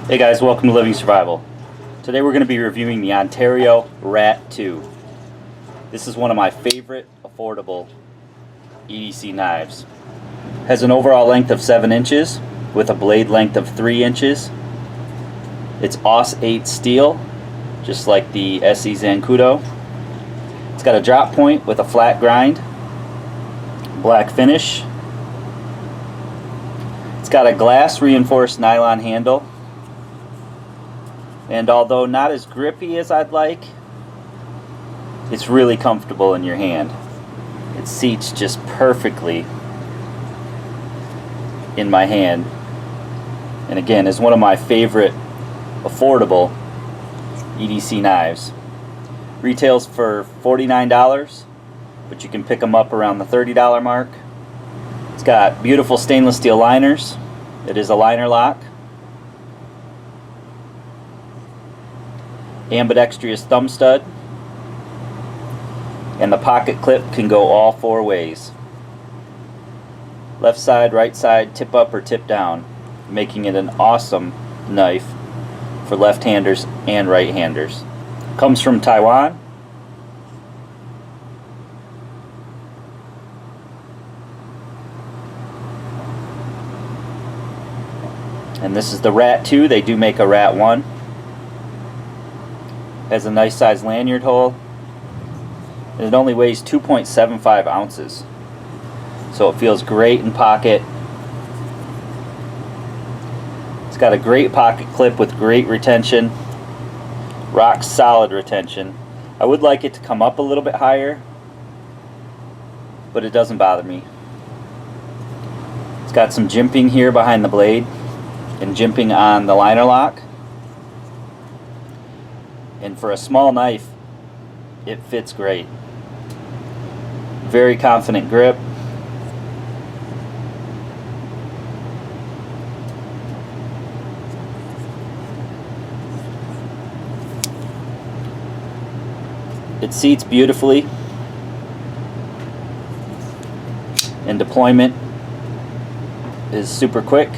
Hey guys, welcome to Living Survival. Today we're going to be reviewing the Ontario Rat 2. This is one of my favorite affordable EDC knives. Has an overall length of 7 inches with a blade length of 3 inches. It's AUS 8 steel, just like the SE Zancudo. It's got a drop point with a flat grind, black finish. It's got a glass reinforced nylon handle. And although not as grippy as I'd like, it's really comfortable in your hand. It seats just perfectly in my hand. And again, is one of my favorite affordable EDC knives. Retails for $49, but you can pick them up around the $30 mark. It's got beautiful stainless steel liners. It is a liner lock. Ambidextrous thumb stud, and the pocket clip can go all 4 ways, left side, right side, tip up or tip down, making it an awesome knife for left-handers and right-handers. Comes from Taiwan. And this is the Rat 2. They do make a Rat 1. Has a nice size lanyard hole, and it only weighs 2.75 ounces, so it feels great in pocket. It's got a great pocket clip with great retention, rock solid retention. I would like it to come up a little bit higher, but it doesn't bother me. It's got some jimping here behind the blade and jimping on the liner lock. And for a small knife, it fits great. Very confident grip. It seats beautifully. And deployment is super quick.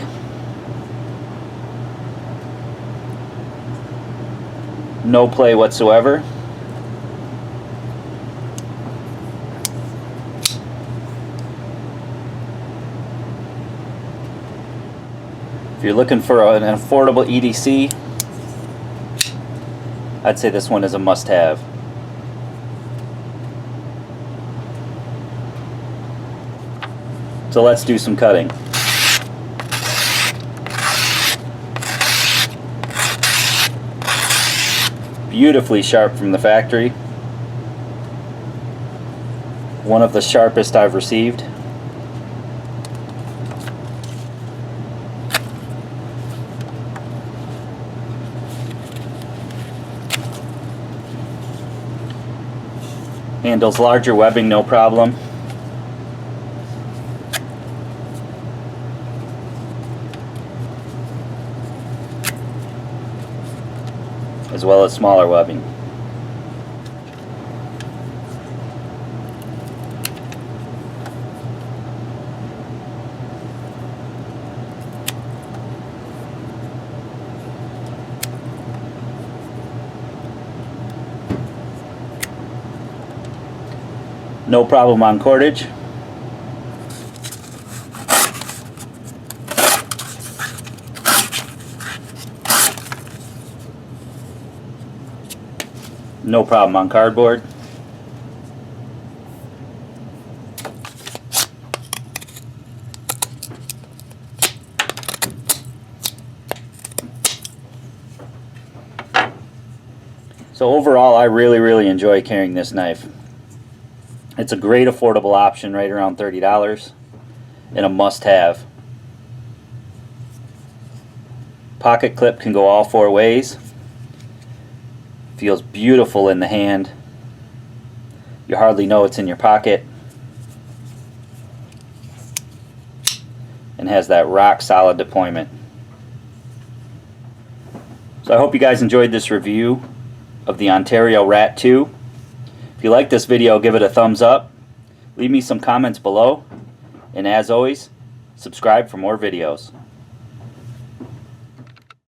No play whatsoever. If you're looking for an affordable EDC, I'd say this one is a must-have. So let's do some cutting. Beautifully sharp from the factory. One of the sharpest I've received. Handles larger webbing, no problem. As well as smaller webbing. No problem on cordage. No problem on cardboard. So overall, I really enjoy carrying this knife. It's a great affordable option, right around $30, and a must-have. Pocket clip can go all 4 ways. Feels beautiful in the hand. You hardly know it's in your pocket. And has that rock solid deployment. So I hope you guys enjoyed this review of the Ontario Rat 2. If you like this video, give it a thumbs up. Leave me some comments below. And as always, subscribe for more videos.